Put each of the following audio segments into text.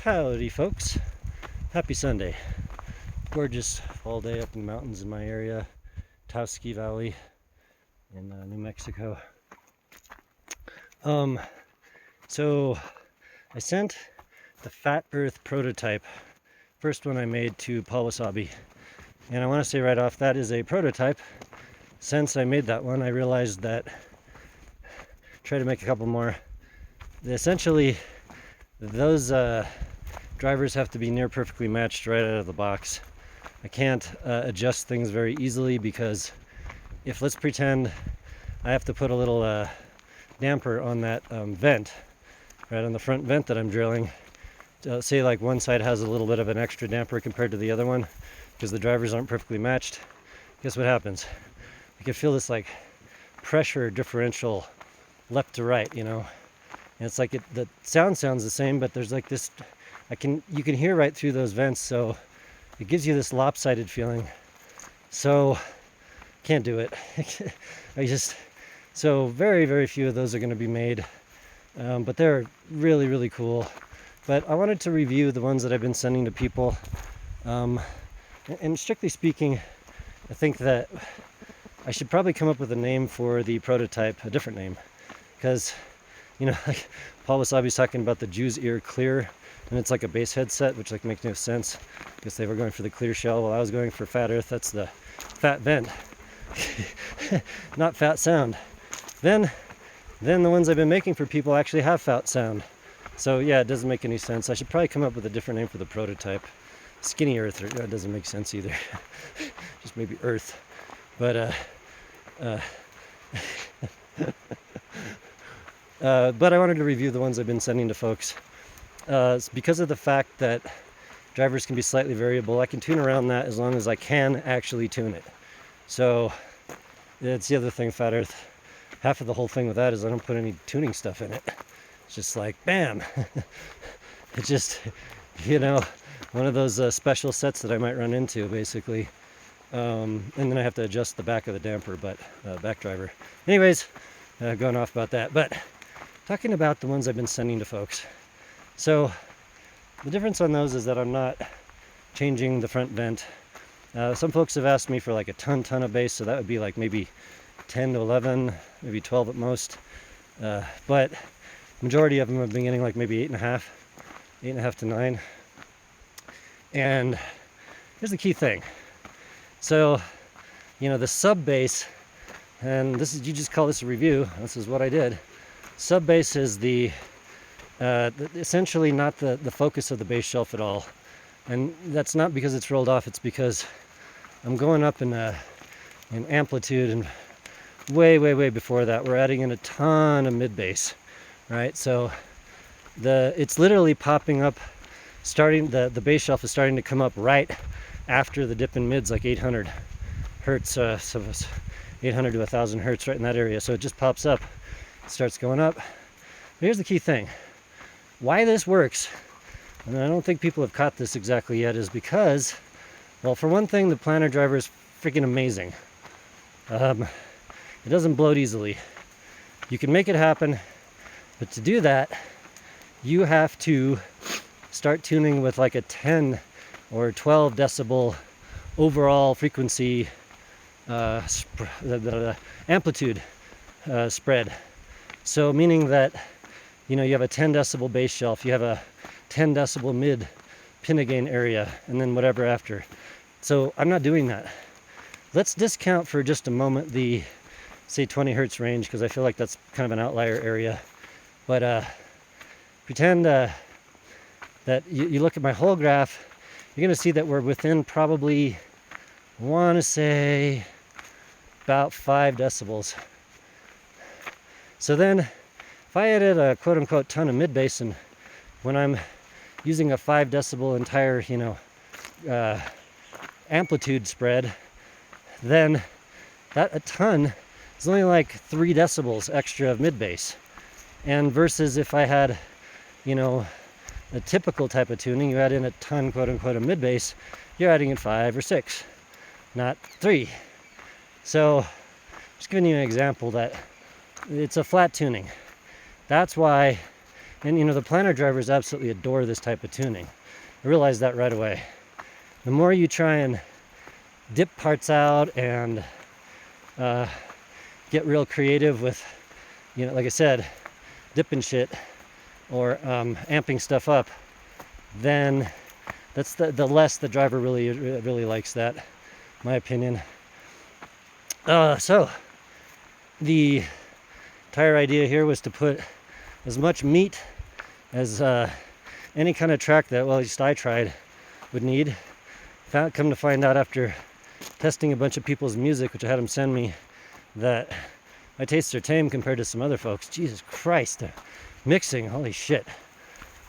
Howdy folks, happy Sunday. Gorgeous fall day up in the mountains in my area, Taos Valley in New Mexico. So I sent the Fat Earth prototype, first one I made, to Paul Wasabi. And I want to say right off, that is a prototype. Since I made that one, I realized that, try to make a couple more. Essentially, those drivers have to be near perfectly matched right out of the box. I can't adjust things very easily because if, let's pretend, I have to put a little damper on that vent, right on the front vent that I'm drilling. Say like one side has a little bit of an extra damper compared to the other one because the drivers aren't perfectly matched. Guess what happens? I can feel this like pressure differential left to right, you know. And it's like the sounds the same, but there's like this, you can hear right through those vents, so it gives you this lopsided feeling. So can't do it. So very few of those are going to be made, but they're really cool. But I wanted to review the ones that I've been sending to people, and strictly speaking, I think that I should probably come up with a name for the prototype, a different name, because, you know, like Paul Wasabi's talking about the Jew's Ear Clear, and it's like a bass headset, which like makes no sense because they were going for the clear shell while I was going for Fat Earth. That's the fat vent, not fat sound. Then the ones I've been making for people actually have fat sound. So yeah, it doesn't make any sense. I should probably come up with a different name for the prototype. Skinny Earth, that doesn't make sense either. Just maybe Earth. But but I wanted to review the ones I've been sending to folks. It's because of the fact that drivers can be slightly variable. I can tune around that as long as I can actually tune it. So that's the other thing, Fat Earth. Half of the whole thing with that is I don't put any tuning stuff in it. It's just like, bam. It's just, you know, one of those special sets that I might run into, basically. And then I have to adjust the back of the damper, but back driver. Anyways, going off about that. But talking about the ones I've been sending to folks. So the difference on those is that I'm not changing the front vent. Some folks have asked me for like a ton of bass, so that would be like maybe 10 to 11, maybe 12 at most. But majority of them have been getting like maybe 8.5 to 9. And here's the key thing. So, you know, the sub bass, and this is, you just call this a review. This is what I did. Sub bass is essentially not the focus of the bass shelf at all. And that's not because it's rolled off, it's because I'm going up in amplitude, and way before that we're adding in a ton of mid bass, right? So it's literally popping up, starting the bass shelf is starting to come up right after the dip in mids, like 800 hertz, so 800 to 1000 hertz, right in that area. So it just pops up, starts going up. But here's the key thing. Why this works, and I don't think people have caught this exactly yet, is because, well, for one thing, the planter driver is freaking amazing. It doesn't bloat easily. You can make it happen, but to do that, you have to start tuning with like a 10 or 12 decibel overall frequency the amplitude spread. So meaning that, you know, you have a 10 decibel bass shelf, you have a 10 decibel mid pinna gain area, and then whatever after. So I'm not doing that. Let's discount for just a moment the, say, 20 hertz range, because I feel like that's kind of an outlier area. But pretend that you look at my whole graph, you're going to see that we're within probably, I want to say, about 5 decibels. So then, if I added a quote-unquote ton of mid bass, and when I'm using a 5 decibel entire, you know, amplitude spread, then that a ton is only like 3 decibels extra of mid bass. And versus if I had, you know, a typical type of tuning, you add in a ton, quote-unquote, of mid bass, you're adding in 5 or 6, not 3. So just giving you an example that it's a flat tuning. That's why And the planner drivers absolutely adore this type of tuning. I realized that right away. The more you try and dip parts out and get real creative with, like I said, dipping shit or amping stuff up, then that's the less the driver really likes that, my opinion. So the entire idea here was to put as much meat as any kind of track that, well, at least I tried, would need. Come to find out after testing a bunch of people's music, which I had them send me, that my tastes are tame compared to some other folks. Jesus Christ, the mixing, holy shit,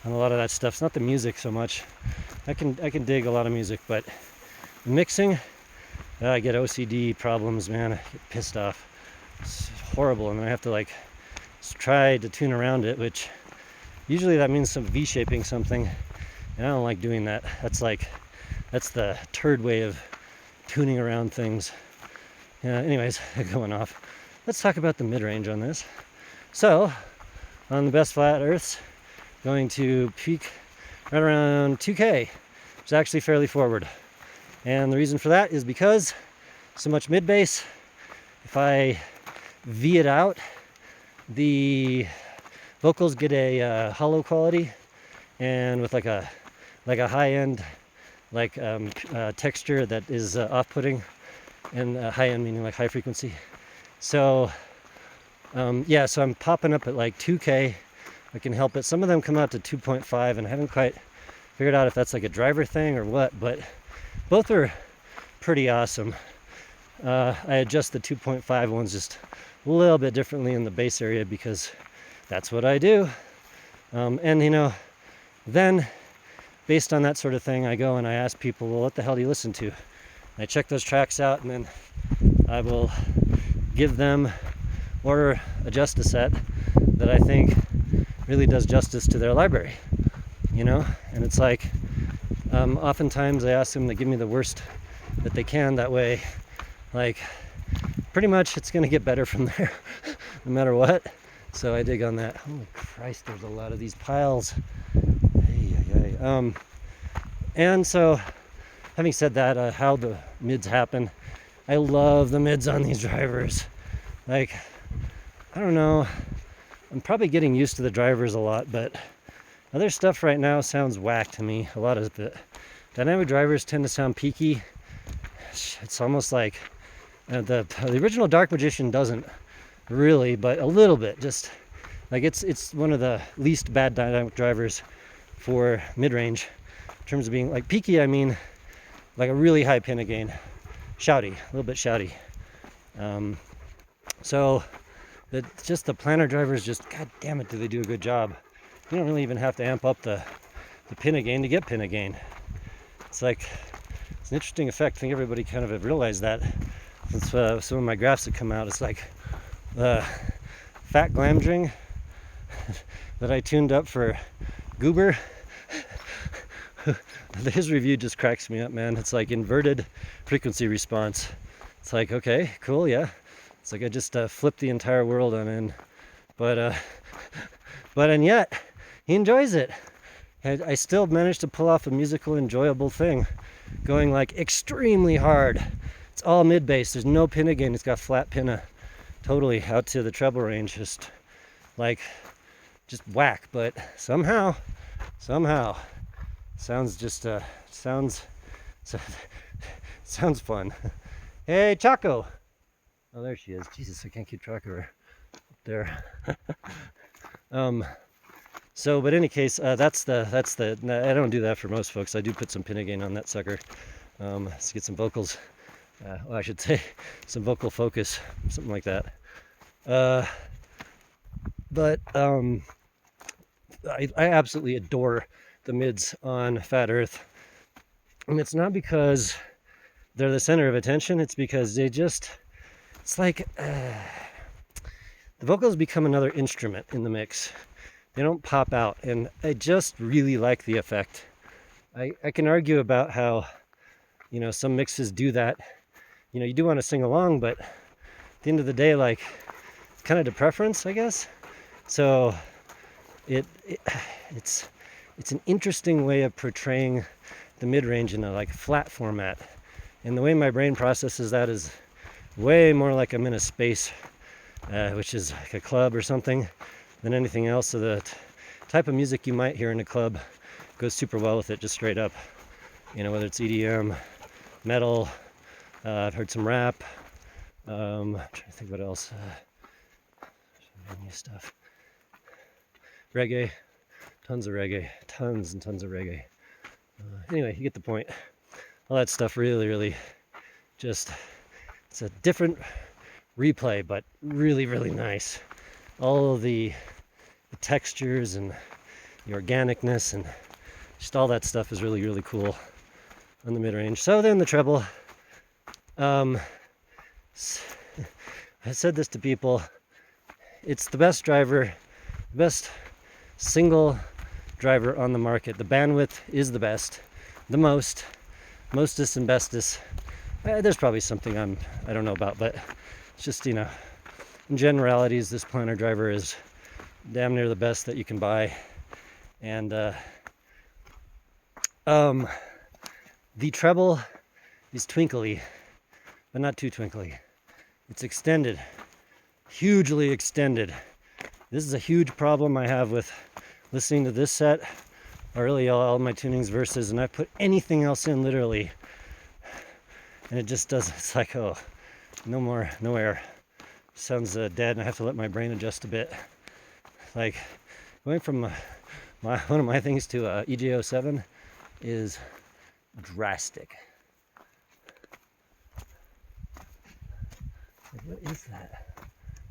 on a lot of that stuff. It's not the music so much. I can dig a lot of music, but mixing, I get OCD problems, man. I get pissed off. It's horrible, and then I have to like try to tune around it, which usually that means some V-shaping something, and I don't like doing that. That's the turd way of tuning around things. Anyways, going off. Let's talk about the mid-range on this. So, on the best flat earths, going to peak right around 2K, which is actually fairly forward. And the reason for that is because so much mid-bass, if I V it out, the vocals get a hollow quality, and with like a high-end texture that is off-putting, and high-end meaning like high frequency. So so I'm popping up at like 2K. I can help it. Some of them come out to 2.5, and I haven't quite figured out if that's like a driver thing or what, but both are pretty awesome. I adjust the 2.5 ones just a little bit differently in the bass area because that's what I do. And then based on that sort of thing, I go and I ask people, well, what the hell do you listen to? And I check those tracks out, and then I will give them or adjust a set that I think really does justice to their library, and it's like oftentimes I ask them to give me the worst that they can. That way, like, pretty much it's going to get better from there no matter what. So I dig on that. Holy Christ, there's a lot of these piles. And so having said that, how the mids happen, I love the mids on these drivers. Like, I don't know, I'm probably getting used to the drivers a lot, but other stuff right now sounds whack to me. A lot of it. Dynamic drivers tend to sound peaky. It's almost like the original Dark Magician doesn't really, but a little bit. Just like it's one of the least bad dynamic drivers for mid-range in terms of being like peaky. I mean, like a really high pin gain, shouty, a little bit shouty. So just the planner drivers, just god damn it, do they do a good job. You don't really even have to amp up the pin gain to get pin gain. It's like, it's an interesting effect. I think everybody kind of have realized that. Since some of my graphs have come out, it's like the Fat Glamdring that I tuned up for Goober. His review just cracks me up, man. It's like inverted frequency response. It's like, okay, cool, yeah. It's like I just flipped the entire world on in. But and yet, he enjoys it. I still managed to pull off a musical, enjoyable thing, going like extremely hard. It's all mid bass. There's no pinna gain. It's got flat pinna, totally out to the treble range. Just whack. But somehow, sounds sounds fun. Hey, Chaco. Oh, there she is. Jesus, I can't keep track of her up there. So, but in any case, that's the. I don't do that for most folks. I do put some pinna gain on that sucker to get some vocals. I should say some vocal focus, something like that. But I absolutely adore the mids on Fat Earth, and it's not because they're the center of attention. It's because it's like the vocals become another instrument in the mix. They don't pop out, and I just really like the effect. I can argue about how, some mixes do that. You do want to sing along, but at the end of the day, like, it's kind of to preference, I guess. So it it's it's an interesting way of portraying the mid-range in a like flat format. And the way my brain processes that is way more like I'm in a space, which is like a club or something, than anything else. So the type of music you might hear in a club goes super well with it, just straight up. You know, whether it's EDM, metal, I've heard some rap. I'm trying to think what else. New stuff. Reggae, tons of reggae, tons and tons of reggae. Anyway, you get the point. All that stuff really just, it's a different replay, but really nice. All of the textures and the organicness and just all that stuff is really cool on the mid-range. So then the treble, I said this to people, it's the best driver, the best single driver on the market. The bandwidth is the best, the mostest and bestest. There's probably something I don't know about, but it's just, you know, in generalities, this planar driver is damn near the best that you can buy. And the treble is twinkly, but not too twinkly. It's extended, hugely extended. This is a huge problem I have with listening to this set, or really all my tunings verses, and I put anything else in literally, and it just doesn't. It's like, oh, no air. Sounds dead, and I have to let my brain adjust a bit. Like going from one of my things to EJ07 is drastic. What is that?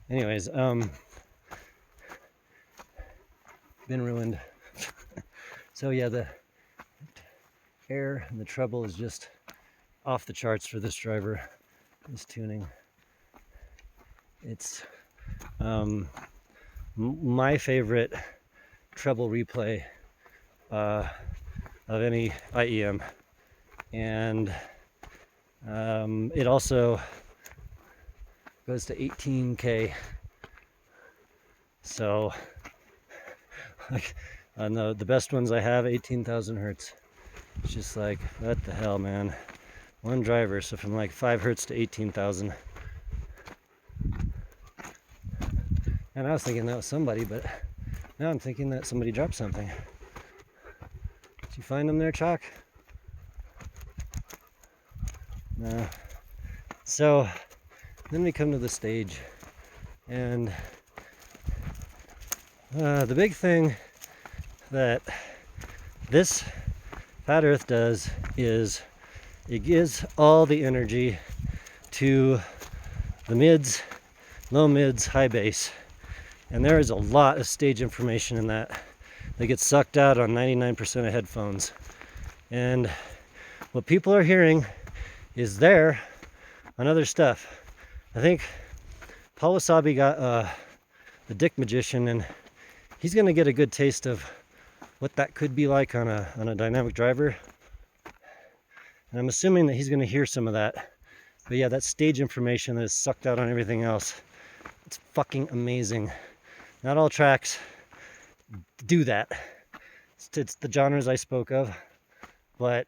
Anyways, been ruined. So yeah, the air and the treble is just off the charts for this driver, this tuning. It's my favorite treble replay of any IEM, and it also goes to 18K. So like on the best ones I have, 18,000 hertz. It's just like, what the hell, man? One driver, so from like 5 hertz to 18,000. And I was thinking that was somebody, but now I'm thinking that somebody dropped something. Did you find them there, Chalk? No. So then we come to the stage, and the big thing that this Fat Earth does is it gives all the energy to the mids, low mids, high bass. And there is a lot of stage information in that gets sucked out on 99% of headphones. And what people are hearing is there on other stuff. I think Paul Wasabi got the Dick Magician, and he's gonna get a good taste of what that could be like on a dynamic driver. And I'm assuming that he's gonna hear some of that. But yeah, that stage information that is sucked out on everything else, it's fucking amazing. Not all tracks do that. It's the genres I spoke of, but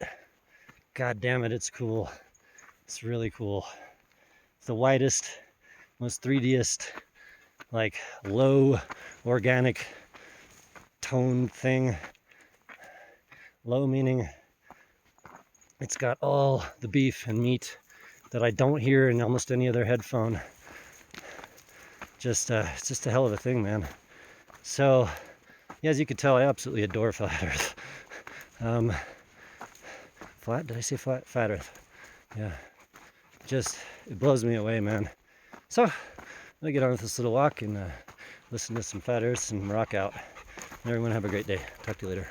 god damn it, it's cool. It's really cool. It's the widest, most 3Dist, like low organic tone thing. Low meaning it's got all the beef and meat that I don't hear in almost any other headphone. It's just a hell of a thing, man. So yeah, as you can tell, I absolutely adore Flat Earth. Did I say flat? Fat Earth. Yeah. It blows me away, man. So I'm gonna get on with this little walk and listen to some Fat Earths and rock out. Everyone have a great day. Talk to you later.